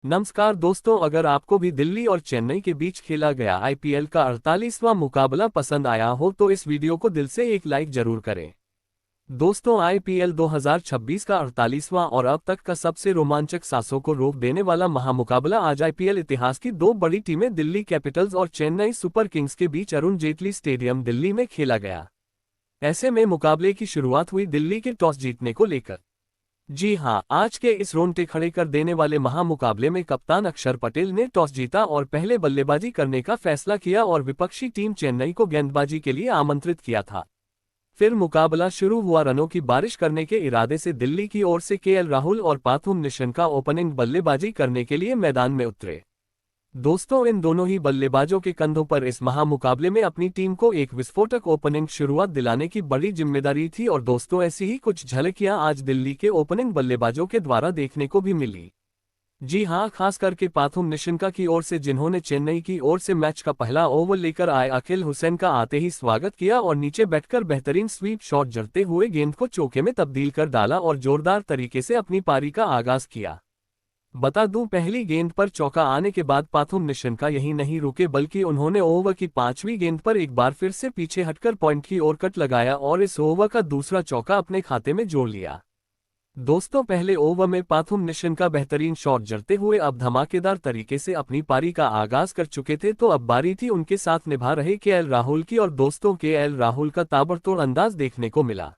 नमस्कार दोस्तों, अगर आपको भी दिल्ली और चेन्नई के बीच खेला गया आईपीएल का 48वां मुकाबला पसंद आया हो तो इस वीडियो को दिल से एक लाइक जरूर करें। दोस्तों, आईपीएल 2026 का 48वां और अब तक का सबसे रोमांचक सांसों को रोक देने वाला महामुकाबला आज आईपीएल इतिहास की दो बड़ी टीमें दिल्ली कैपिटल्स और चेन्नई सुपर किंग्स के बीच अरुण जेटली स्टेडियम दिल्ली में खेला गया। ऐसे में मुकाबले की शुरुआत हुई दिल्ली के टॉस जीतने को लेकर। जी हां, आज के इस रोंगटे खड़े कर देने वाले महामुकाबले में कप्तान अक्षर पटेल ने टॉस जीता और पहले बल्लेबाजी करने का फैसला किया और विपक्षी टीम चेन्नई को गेंदबाजी के लिए आमंत्रित किया था। फिर मुकाबला शुरू हुआ। रनों की बारिश करने के इरादे से दिल्ली की ओर से केएल राहुल और पाथुम निशंका ओपनिंग बल्लेबाजी करने के लिए मैदान में उतरे। दोस्तों, इन दोनों ही बल्लेबाजों के कंधों पर इस महामुकाबले में अपनी टीम को एक विस्फोटक ओपनिंग शुरुआत दिलाने की बड़ी जिम्मेदारी थी और दोस्तों, ऐसी ही कुछ झलकियां आज दिल्ली के ओपनिंग बल्लेबाजों के द्वारा देखने को भी मिली। जी हां, खास करके पाथुम निशंका की ओर से, जिन्होंने चेन्नई की ओर से मैच का पहला ओवर लेकर आए अखिल हुसैन का आते ही स्वागत किया और नीचे बैठकर बेहतरीन स्वीप शॉट जड़ते हुए गेंद को चौके में तब्दील कर डाला और जोरदार तरीके से अपनी पारी का आगाज किया। बता दूं, पहली गेंद पर चौका आने के बाद पाथुम निशंका यहीं नहीं रुके बल्कि उन्होंने ओवर की 5वीं गेंद पर एक बार फिर से पीछे हटकर पॉइंट की ओर कट लगाया और इस ओवर का दूसरा चौका अपने खाते में जोड़ लिया। दोस्तों, पहले ओवर में पाथुम निशंका बेहतरीन शॉट जड़ते हुए अब धमाकेदार तरीके से अपनी पारी का आगाज कर चुके थे, तो अब बारी थी उनके साथ निभा रहे केएल राहुल की और दोस्तों, केएल राहुल का ताबड़तोड़ अंदाज देखने को मिला।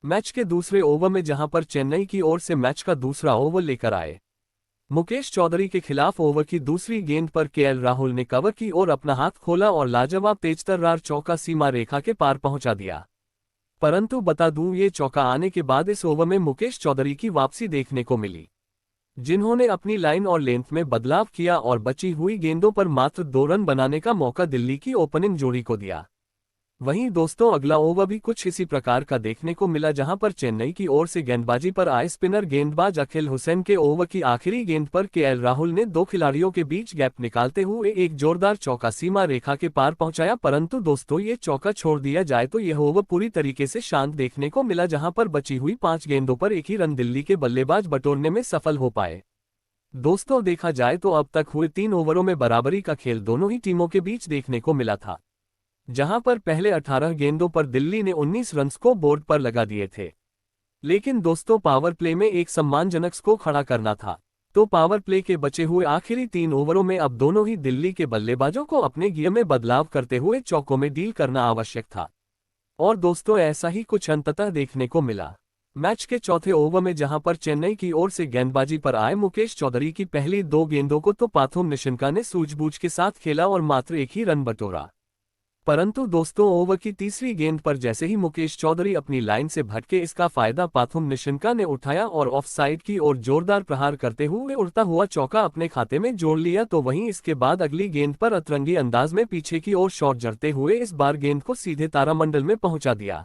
मैच के दूसरे ओवर में जहां पर चेन्नई की ओर से मैच का दूसरा ओवर लेकर आए मुकेश चौधरी के खिलाफ ओवर की दूसरी गेंद पर केएल राहुल ने कवर की और अपना हाथ खोला और लाजवाब तेजतर्रार चौका सीमा रेखा के पार पहुंचा दिया। परंतु बता दूं, ये चौका आने के बाद इस ओवर में मुकेश चौधरी की वापसी देखने को मिली, जिन्होंने अपनी लाइन और लेंथ में बदलाव किया और बची हुई गेंदों पर मात्र 2 रन बनाने का मौका दिल्ली की ओपनिंग जोड़ी को दिया। वहीं दोस्तों, अगला ओवर भी कुछ इसी प्रकार का देखने को मिला, जहां पर चेन्नई की ओर से गेंदबाजी पर आए स्पिनर गेंदबाज अखिल हुसैन के ओवर की आखिरी गेंद पर केएल राहुल ने 2 खिलाड़ियों के बीच गैप निकालते हुए एक जोरदार चौका सीमा रेखा के पार पहुंचाया। परंतु दोस्तों, ये चौका छोड़ दिया जाए तो यह ओवर पूरी तरीके से शांत देखने को मिला, जहां पर बची हुई 5 गेंदों पर एक ही रन दिल्ली के बल्लेबाज बटोरने में सफल हो पाए। दोस्तों, देखा जाए तो अब तक हुए 3 ओवरों में बराबरी का खेल दोनों ही टीमों के बीच देखने को मिला था, जहां पर पहले 18 गेंदों पर दिल्ली ने 19 रन्स को बोर्ड पर लगा दिए थे। लेकिन दोस्तों, पावर प्ले में एक सम्मानजनक स्कोर खड़ा करना था, तो पावर प्ले के बचे हुए आखिरी 3 ओवरों में अब दोनों ही दिल्ली के बल्लेबाजों को अपने गियर में बदलाव करते हुए चौकों में डील करना आवश्यक था। और दोस्तों, ऐसा ही कुछ अंततः देखने को मिला। मैच के चौथे ओवर में जहां पर चेन्नई की ओर से गेंदबाजी पर आए मुकेश चौधरी की पहली 2 गेंदों को तो पाथुम निशंका ने सूझबूझ के साथ खेला और मात्र एक ही रन बटोरा। परंतु दोस्तों, ओवर की तीसरी गेंद पर जैसे ही मुकेश चौधरी अपनी लाइन से भटके, इसका फायदा पाथुम निशंका ने उठाया और ऑफ साइड की ओर जोरदार प्रहार करते हुए उड़ता हुआ चौका अपने खाते में जोड़ लिया। तो वहीं इसके बाद अगली गेंद पर अतरंगी अंदाज में पीछे की ओर शॉट जड़ते हुए इस बार गेंद को सीधे तारामंडल में पहुंचा दिया।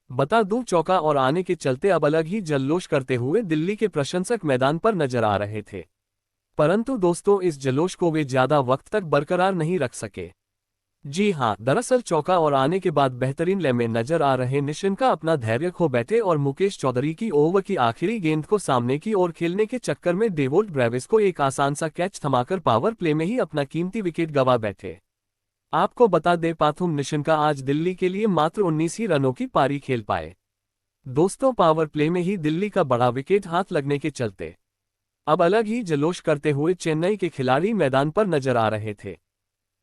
बता दूं, चौका और आने के चलते अब अलग ही जल्लोष करते हुए दिल्ली के प्रशंसक मैदान पर नजर आ रहे थे। परंतु दोस्तों, इस जल्लोष को वे ज्यादा वक्त तक बरकरार नहीं रख सके। जी हां, दरअसल चौका और आने के बाद बेहतरीन लय में नजर आ रहे निशंका अपना धैर्य खो बैठे और मुकेश चौधरी की ओवर की आखिरी गेंद को सामने की ओर खेलने के चक्कर में डेवोल्ट ब्रेविस को एक आसान सा कैच थमाकर पावर प्ले में ही अपना कीमती विकेट गंवा बैठे। आपको बता दें, पाथुम निशंका आज दिल्ली के लिए मात्र 19 ही रनों की पारी खेल पाए। दोस्तों, पावर प्ले में ही दिल्ली का बड़ा विकेट हाथ लगने के चलते अब अलग ही जल्लोष करते हुए चेन्नई के खिलाड़ी मैदान पर नजर आ रहे थे,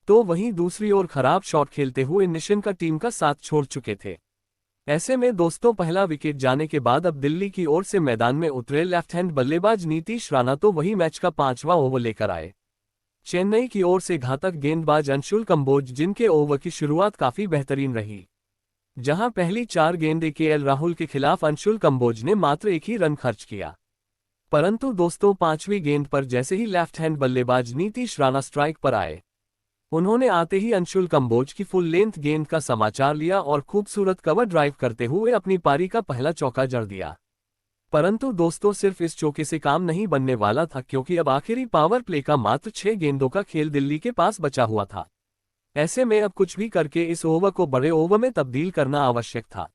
तो वहीं दूसरी ओर खराब शॉट खेलते हुए निशंका टीम का साथ छोड़ चुके थे। ऐसे में दोस्तों, पहला विकेट जाने के बाद अब दिल्ली की ओर से मैदान में उतरे लेफ्ट हैंड बल्लेबाज नीतीश राणा तो वही मैच का 5वां ओवर लेकर आए। चेन्नई की ओर से घातक गेंदबाज अंशुल कंबोज, जिनके ओवर की शुरुआत काफी बेहतरीन रही, जहां पहली 4 गेंदें केएल राहुल के खिलाफ अंशुल कंबोज ने मात्र एक ही रन खर्च किया। परंतु दोस्तों, 5वीं गेंद पर जैसे ही लेफ्ट हैंड बल्लेबाज नीतीश राणा स्ट्राइक पर आए, उन्होंने आते ही अंशुल कंबोज की फुल लेंथ गेंद का समाचार लिया और खूबसूरत कवर ड्राइव करते हुए अपनी पारी का पहला चौका जड़ दिया। परंतु दोस्तों, सिर्फ इस चौके से काम नहीं बनने वाला था, क्योंकि अब आखिरी पावर प्ले का मात्र 6 गेंदों का खेल दिल्ली के पास बचा हुआ था। ऐसे में अब कुछ भी करके इस ओवर को बड़े ओवर में तब्दील करना आवश्यक था।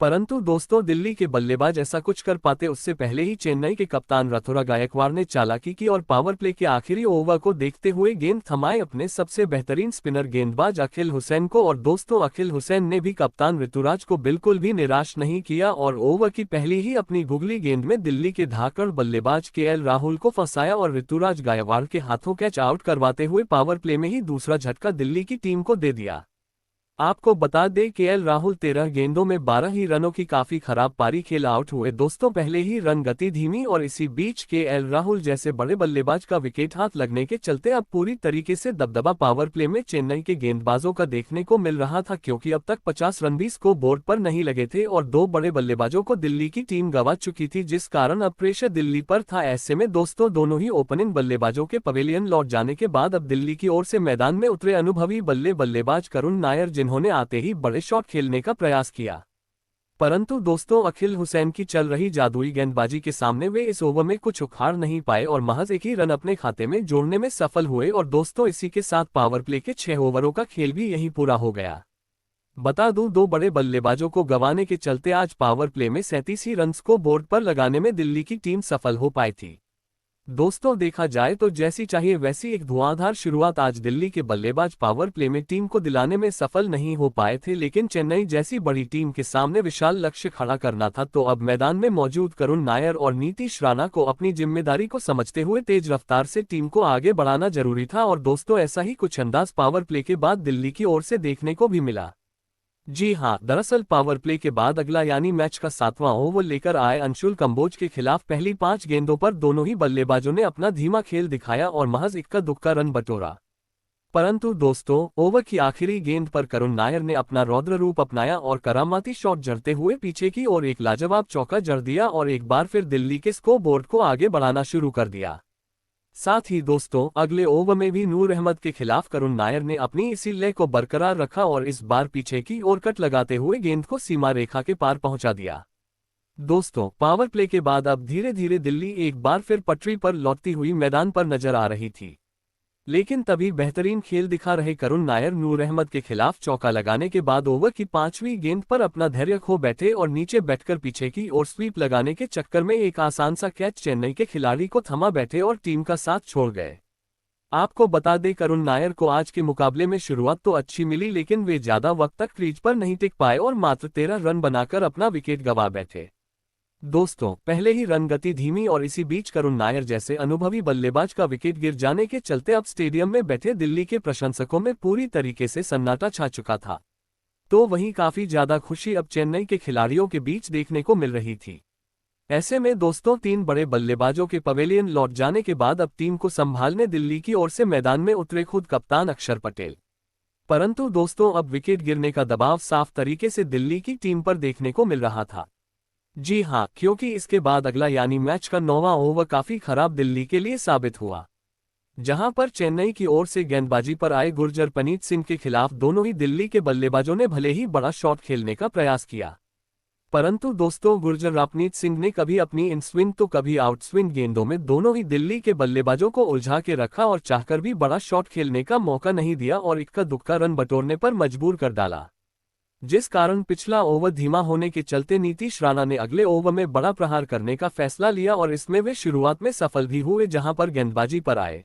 परंतु दोस्तों दिल्ली के बल्लेबाज ऐसा कुछ कर पाते उससे पहले ही चेन्नई के कप्तान ऋतुराज गायकवाड़ ने चालाकी की और पावर प्ले के आखिरी ओवर को देखते हुए गेंद थमाए अपने सबसे बेहतरीन स्पिनर गेंदबाज अखिल हुसैन को। और दोस्तों अखिल हुसैन ने भी कप्तान ऋतुराज को बिल्कुल भी निराश नहीं किया और ओवर की पहली ही अपनी गुगली गेंद में दिल्ली के धाकड़ बल्लेबाज केएल राहुल को फंसाया और ऋतुराज गायकवाड़ के हाथों कैच आउट करवाते हुए पावर प्ले में ही दूसरा झटका दिल्ली की टीम को दे दिया। आपको बता दें केएल राहुल 13 गेंदों में 12 ही रनों की काफी खराब पारी खेल आउट हुए। दोस्तों पहले ही रन गति धीमी और इसी बीच केएल राहुल जैसे बड़े बल्लेबाज का विकेट हाथ लगने के चलते अब पूरी तरीके से दबदबा पावर प्ले में चेन्नई के गेंदबाजों का देखने को मिल रहा था, क्योंकि अब तक 50 रन भी स्कोर बोर्ड पर नहीं लगे थे और 2 बड़े बल्लेबाजों को दिल्ली की टीम गंवा चुकी थी, जिस कारण अब प्रेशर दिल्ली पर था। ऐसे में दोस्तों दोनों ही ओपनिंग बल्लेबाजों के पवेलियन लौट जाने के बाद अब दिल्ली की ओर से मैदान में उतरे अनुभवी बल्लेबाज करुण नायर, जिन्होंने आते ही बड़े शॉट खेलने का प्रयास किया। परंतु दोस्तों अखिल हुसैन की चल रही जादुई गेंदबाजी के सामने वे इस ओवर में कुछ उखाड़ नहीं पाए और महज एक ही रन अपने खाते में जोड़ने में सफल हुए। और दोस्तों इसी के साथ पावर प्ले के 6 ओवरों का खेल भी यहीं पूरा हो गया। बता दूं 2 बड़े बल्लेबाजों को गंवाने के चलते आज पावर प्ले में 37 ही रन को बोर्ड पर लगाने में दिल्ली की टीम सफल हो पाई थी। दोस्तों देखा जाए तो जैसी चाहिए वैसी एक धुआंधार शुरुआत आज दिल्ली के बल्लेबाज पावर प्ले में टीम को दिलाने में सफल नहीं हो पाए थे, लेकिन चेन्नई जैसी बड़ी टीम के सामने विशाल लक्ष्य खड़ा करना था तो अब मैदान में मौजूद करुण नायर और नीतीश राणा को अपनी जिम्मेदारी को समझते हुए तेज रफ्तार से टीम को आगे बढ़ाना जरूरी था। और दोस्तों ऐसा ही कुछ अंदाज पावर प्ले के बाद दिल्ली की ओर से देखने को भी मिला। जी हां, दरअसल पावर प्ले के बाद अगला यानी मैच का 7वां ओवर लेकर आए अंशुल कंबोज के खिलाफ पहली 5 गेंदों पर दोनों ही बल्लेबाजों ने अपना धीमा खेल दिखाया और महज इक्का दुक्का रन बटोरा। परंतु दोस्तों ओवर की आखिरी गेंद पर करुण नायर ने अपना रौद्र रूप अपनाया और करामाती शॉट जड़ते हुए पीछे की ओर एक लाजवाब चौका जड़ दिया और एक बार फिर दिल्ली के स्कोर बोर्ड को आगे बढ़ाना शुरू कर दिया। साथ ही दोस्तों अगले ओवर में भी नूर अहमद के खिलाफ करुण नायर ने अपनी इसी लय को बरकरार रखा और इस बार पीछे की ओर कट लगाते हुए गेंद को सीमा रेखा के पार पहुंचा दिया। दोस्तों पावर प्ले के बाद अब धीरे धीरे दिल्ली एक बार फिर पटरी पर लौटती हुई मैदान पर नजर आ रही थी, लेकिन तभी बेहतरीन खेल दिखा रहे करुण नायर नूर अहमद के खिलाफ चौका लगाने के बाद ओवर की 5वीं गेंद पर अपना धैर्य खो बैठे और नीचे बैठकर पीछे की ओर स्वीप लगाने के चक्कर में एक आसान सा कैच चेन्नई के खिलाड़ी को थमा बैठे और टीम का साथ छोड़ गए। आपको बता दें करुण नायर को आज के मुकाबले में शुरुआत तो अच्छी मिली, लेकिन वे ज्यादा वक्त तक क्रीज पर नहीं टिक पाए और मात्र 13 रन बनाकर अपना विकेट गंवा बैठे। दोस्तों पहले ही रन गति धीमी और इसी बीच करुण नायर जैसे अनुभवी बल्लेबाज का विकेट गिर जाने के चलते अब स्टेडियम में बैठे दिल्ली के प्रशंसकों में पूरी तरीके से सन्नाटा छा चुका था, तो वहीं काफी ज्यादा खुशी अब चेन्नई के खिलाड़ियों के बीच देखने को मिल रही थी। ऐसे में दोस्तों 3 बड़े बल्लेबाजों के पवेलियन लौट जाने के बाद अब टीम को संभालने दिल्ली की ओर से मैदान में उतरे खुद कप्तान अक्षर पटेल। परंतु दोस्तों अब विकेट गिरने का दबाव साफ तरीके से दिल्ली की टीम पर देखने को मिल रहा था। जी हां, क्योंकि इसके बाद अगला यानी मैच का 9वां ओवर काफी खराब दिल्ली के लिए साबित हुआ, जहां पर चेन्नई की ओर से गेंदबाजी पर आए गुरजरपनीत सिंह के खिलाफ दोनों ही दिल्ली के बल्लेबाजों ने भले ही बड़ा शॉट खेलने का प्रयास किया, परंतु दोस्तों गुरजरपनीत सिंह ने कभी अपनी इन स्विंग तो कभी आउट स्विंग गेंदों में दोनों ही दिल्ली के बल्लेबाजों को उलझा के रखा और चाहकर भी बड़ा शॉट खेलने का मौका नहीं दिया और इक्का दुक्का रन बटोरने पर मजबूर कर डाला, जिस कारण पिछला ओवर धीमा होने के चलते नीतीश राणा ने अगले ओवर में बड़ा प्रहार करने का फैसला लिया और इसमें वे शुरुआत में सफल भी हुए, जहां पर गेंदबाजी पर आए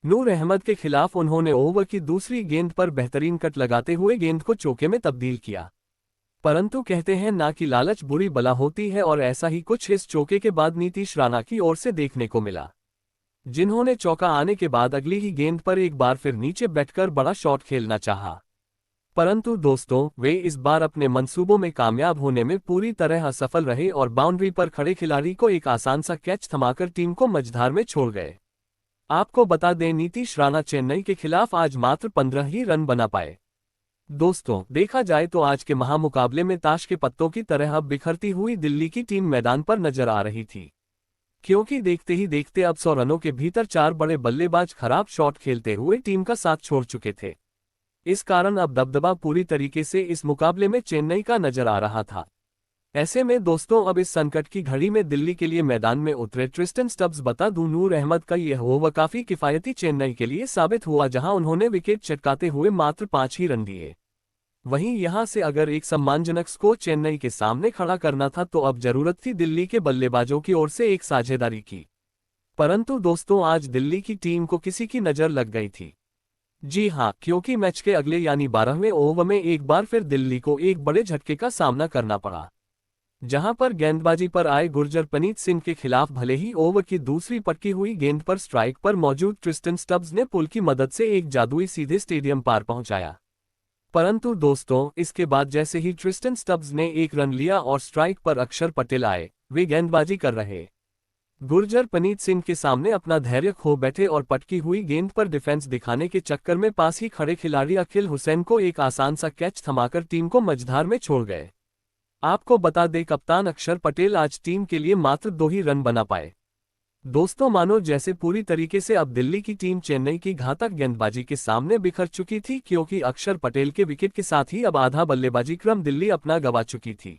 नूर अहमद के खिलाफ उन्होंने ओवर की दूसरी गेंद पर बेहतरीन कट लगाते हुए गेंद को चौके में तब्दील किया। परंतु कहते हैं ना कि लालच बुरी बला होती है और ऐसा ही कुछ इस चौके के बाद नीतीश राणा की ओर से देखने को मिला, जिन्होंने चौका आने के बाद अगली ही गेंद पर एक बार फिर नीचे बैठकर बड़ा शॉट खेलना चाहा। परंतु दोस्तों वे इस बार अपने मंसूबों में कामयाब होने में पूरी तरह असफल रहे और बाउंड्री पर खड़े खिलाड़ी को एक आसान सा कैच थमाकर टीम को मझधार में छोड़ गए। आपको बता दें नीतीश राणा चेन्नई के खिलाफ आज मात्र 15 ही रन बना पाए। दोस्तों देखा जाए तो आज के महामुकाबले में ताश के पत्तों की तरह अब बिखरती हुई दिल्ली की टीम मैदान पर नजर आ रही थी, क्योंकि देखते ही देखते अब 100 रनों के भीतर 4 बड़े बल्लेबाज खराब शॉट खेलते हुए टीम का साथ छोड़ चुके थे। इस कारण अब दबदबा पूरी तरीके से इस मुकाबले में चेन्नई का नजर आ रहा था। ऐसे में दोस्तों अब इस संकट की घड़ी में दिल्ली के लिए मैदान में उतरे ट्रिस्टन स्टब्स। बता दूं नूर अहमद का यह ओवर काफी किफायती चेन्नई के लिए साबित हुआ, जहां उन्होंने विकेट चटकाते हुए मात्र 5 ही रन दिए। वहीं यहां से अगर एक सम्मानजनक स्कोर चेन्नई के सामने खड़ा करना था तो अब जरूरत थी दिल्ली के बल्लेबाजों की ओर से एक साझेदारी की। परंतु दोस्तों आज दिल्ली की टीम को किसी की नजर लग गई थी। जी हां, क्योंकि मैच के अगले यानी 12वें ओवर में एक बार फिर दिल्ली को एक बड़े झटके का सामना करना पड़ा। जहां पर गेंदबाजी पर आए गुरजरपनीत सिंह के खिलाफ भले ही ओवर की दूसरी पटकी हुई गेंद पर स्ट्राइक पर मौजूद ट्रिस्टन स्टब्स ने पुल की मदद से एक जादुई सीधे स्टेडियम पार पहुंचाया। परंतु दोस्तों इसके बाद जैसे ही ट्रिस्टन स्टब्स ने एक रन लिया और स्ट्राइक पर अक्षर पटेल आए, वे गेंदबाजी कर रहे गुरजरपनीत सिंह के सामने अपना धैर्य खो बैठे और पटकी हुई गेंद पर डिफेंस दिखाने के चक्कर में पास ही खड़े खिलाड़ी अखिल हुसैन को एक आसान सा कैच थमाकर टीम को मझधार में छोड़ गए। आपको बता दें कप्तान अक्षर पटेल आज टीम के लिए मात्र 2 ही रन बना पाए। दोस्तों मानो जैसे पूरी तरीके से अब दिल्ली की टीम चेन्नई की घातक गेंदबाजी के सामने बिखर चुकी थी, क्योंकि अक्षर पटेल के विकेट के साथ ही अब आधा बल्लेबाजी क्रम दिल्ली अपना गंवा चुकी थी।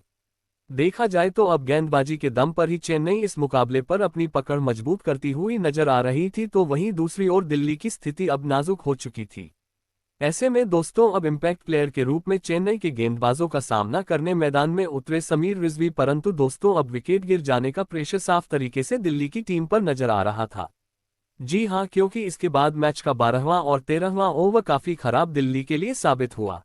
देखा जाए तो अब गेंदबाजी के दम पर ही चेन्नई इस मुकाबले पर अपनी पकड़ मजबूत करती हुई नजर आ रही थी, तो वहीं दूसरी ओर दिल्ली की स्थिति अब नाजुक हो चुकी थी। ऐसे में दोस्तों अब इम्पैक्ट प्लेयर के रूप में चेन्नई के गेंदबाजों का सामना करने मैदान में उतरे समीर रिजवी, परंतु दोस्तों अब विकेट गिर जाने का प्रेशर साफ तरीके से दिल्ली की टीम पर नजर आ रहा था। जी हां, क्योंकि इसके बाद मैच का 12वां और 13वां ओवर काफी खराब दिल्ली के लिए साबित हुआ।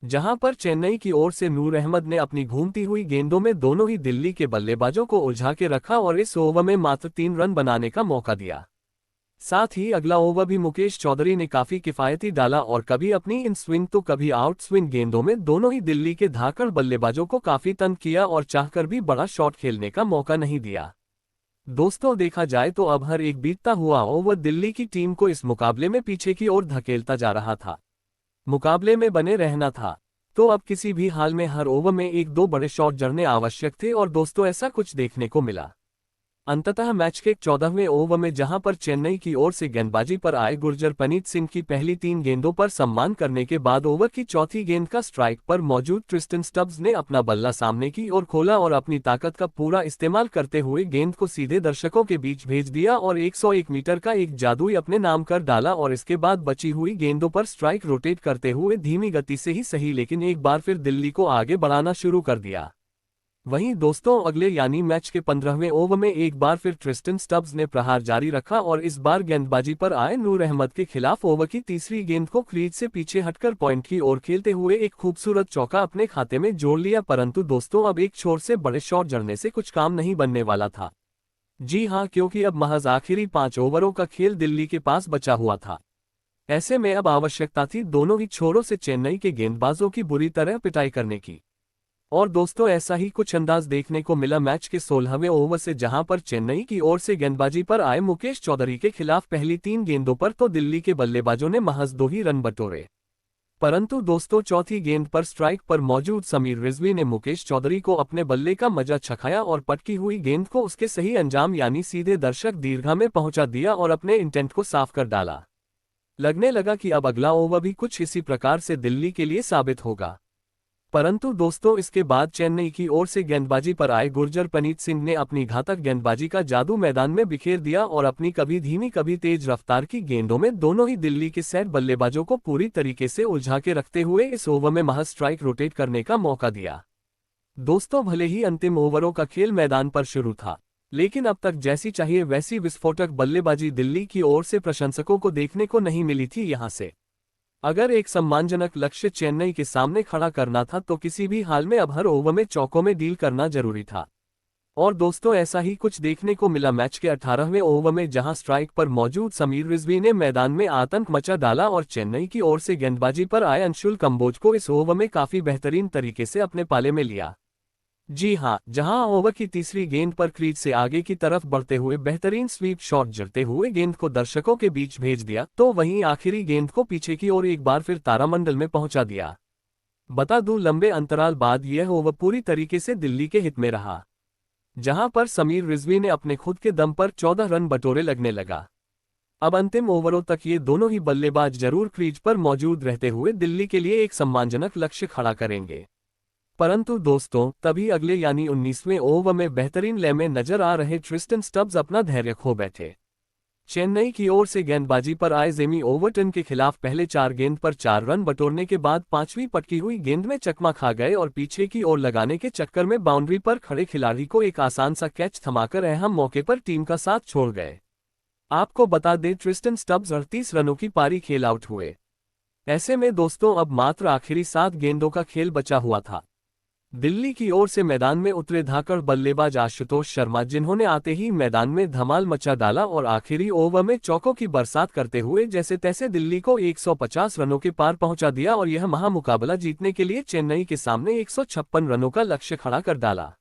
जहां पर चेन्नई की ओर से नूर अहमद ने अपनी घूमती हुई गेंदों में दोनों ही दिल्ली के बल्लेबाजों को उलझा के रखा और इस ओवर में मात्र 3 रन बनाने का मौका दिया। साथ ही अगला ओवर भी मुकेश चौधरी ने काफी किफायती डाला और कभी अपनी इन स्विंग तो कभी आउट स्विंग गेंदों में दोनों ही दिल्ली के धाकड़ बल्लेबाजों को काफी तंग किया और चाहकर भी बड़ा शॉट खेलने का मौका नहीं दिया। दोस्तों देखा जाए तो अब हर एक बीतता हुआ ओवर दिल्ली की टीम को इस मुकाबले में पीछे की ओर धकेलता जा रहा था। मुकाबले में बने रहना था तो अब किसी भी हाल में हर ओवर में 1-2 बड़े शॉट जड़ने आवश्यक थे, और दोस्तों ऐसा कुछ देखने को मिला। अंततः मैच के 14वें ओवर में जहां पर चेन्नई की ओर से गेंदबाजी पर आए गुरजरपनीत सिंह की पहली 3 गेंदों पर सम्मान करने के बाद ओवर की चौथी गेंद का स्ट्राइक पर मौजूद ट्रिस्टन स्टब्स ने अपना बल्ला सामने की ओर खोला और अपनी ताकत का पूरा इस्तेमाल करते हुए गेंद को सीधे दर्शकों के बीच भेज दिया और 101 मीटर का एक जादुई अपने नाम कर डाला, और इसके बाद बची हुई गेंदों पर स्ट्राइक रोटेट करते हुए धीमी गति से ही सही लेकिन एक बार फिर दिल्ली को आगे बढ़ाना शुरू कर दिया। वहीं दोस्तों अगले यानी मैच के 15वें ओवर में एक बार फिर ट्रिस्टन स्टब्स ने प्रहार जारी रखा और इस बार गेंदबाजी पर आए नूर अहमद के खिलाफ ओवर की तीसरी गेंद को क्रीज से पीछे हटकर पॉइंट की ओर खेलते हुए एक खूबसूरत चौका अपने खाते में जोड़ लिया। परंतु दोस्तों अब एक छोर से बड़े शॉट जड़ने से कुछ काम नहीं बनने वाला था। जी हां, क्योंकि अब महज आखिरी 5 ओवरों का खेल दिल्ली के पास बचा हुआ था। ऐसे में अब आवश्यकता थी दोनों ही छोरों से चेन्नई के गेंदबाजों की बुरी तरह पिटाई करने की। और दोस्तों ऐसा ही कुछ अंदाज देखने को मिला मैच के 16वें ओवर से, जहां पर चेन्नई की ओर से गेंदबाजी पर आए मुकेश चौधरी के खिलाफ पहली 3 गेंदों पर तो दिल्ली के बल्लेबाजों ने महज 2 ही रन बटोरे। परंतु दोस्तों चौथी गेंद पर स्ट्राइक पर मौजूद समीर रिजवी ने मुकेश चौधरी को अपने बल्ले का मजा चखाया और पटकी हुई गेंद को उसके सही अंजाम यानी सीधे दर्शक दीर्घा में पहुंचा दिया और अपने इंटेंट को साफ कर डाला। लगने लगा कि अब अगला ओवर भी कुछ इसी प्रकार से दिल्ली के लिए साबित होगा। परंतु दोस्तों इसके बाद चेन्नई की ओर से गेंदबाजी पर आए गुरजरपनीत सिंह ने अपनी घातक गेंदबाजी का जादू मैदान में बिखेर दिया और अपनी कभी धीमी कभी तेज रफ्तार की गेंदों में दोनों ही दिल्ली के सेट बल्लेबाजों को पूरी तरीके से उलझा के रखते हुए इस ओवर में महज स्ट्राइक रोटेट करने का मौका दिया। दोस्तों भले ही अंतिम ओवरों का खेल मैदान पर शुरू था, लेकिन अब तक जैसी चाहिए वैसी विस्फोटक बल्लेबाजी दिल्ली की ओर से प्रशंसकों को देखने को नहीं मिली थी। यहां से अगर एक सम्मानजनक लक्ष्य चेन्नई के सामने खड़ा करना था तो किसी भी हाल में अब हर ओवर में चौकों में डील करना जरूरी था। और दोस्तों ऐसा ही कुछ देखने को मिला मैच के 18वें ओवर में, जहां स्ट्राइक पर मौजूद समीर रिजवी ने मैदान में आतंक मचा डाला और चेन्नई की ओर से गेंदबाजी पर आए अंशुल कंबोज को इस ओवर में काफी बेहतरीन तरीके से अपने पाले में लिया। जी हां, जहां ओवर की तीसरी गेंद पर क्रीज से आगे की तरफ बढ़ते हुए बेहतरीन स्वीप शॉट जड़ते हुए गेंद को दर्शकों के बीच भेज दिया, तो वहीं आखिरी गेंद को पीछे की ओर एक बार फिर तारामंडल में पहुंचा दिया। बता दूं लंबे अंतराल बाद यह ओवर पूरी तरीके से दिल्ली के हित में रहा, जहां पर समीर रिजवी ने अपने खुद के दम पर 14 रन बटोरे लगने लगा। अब अंतिम ओवरों तक ये दोनों ही बल्लेबाज जरूर क्रीज पर मौजूद रहते हुए दिल्ली के लिए एक सम्मानजनक लक्ष्य खड़ा करेंगे। परंतु दोस्तों तभी अगले यानी 19वें ओवर में बेहतरीन लय में नजर आ रहे ट्रिस्टन स्टब्स अपना धैर्य खो बैठे। चेन्नई की ओर से गेंदबाजी पर आए जेमी ओवर्टन के खिलाफ पहले 4 गेंद पर 4 रन बटोरने के बाद पांचवीं पटकी हुई गेंद में चकमा खा गए और पीछे की ओर लगाने के चक्कर में बाउंड्री पर खड़े खिलाड़ी को एक आसान सा कैच थमाकर अहम मौके पर टीम का साथ छोड़ गए। आपको बता दें ट्रिस्टन स्टब्स 38 रनों की पारी खेल आउट हुए। ऐसे में दोस्तों अब मात्र आखिरी 7 गेंदों का खेल बचा हुआ था। दिल्ली की ओर से मैदान में उतरे धाकड़ बल्लेबाज आशुतोष शर्मा, जिन्होंने आते ही मैदान में धमाल मचा डाला और आखिरी ओवर में चौकों की बरसात करते हुए जैसे तैसे दिल्ली को 150 रनों के पार पहुंचा दिया और यह महामुकाबला जीतने के लिए चेन्नई के सामने 156 रनों का लक्ष्य खड़ा कर डाला।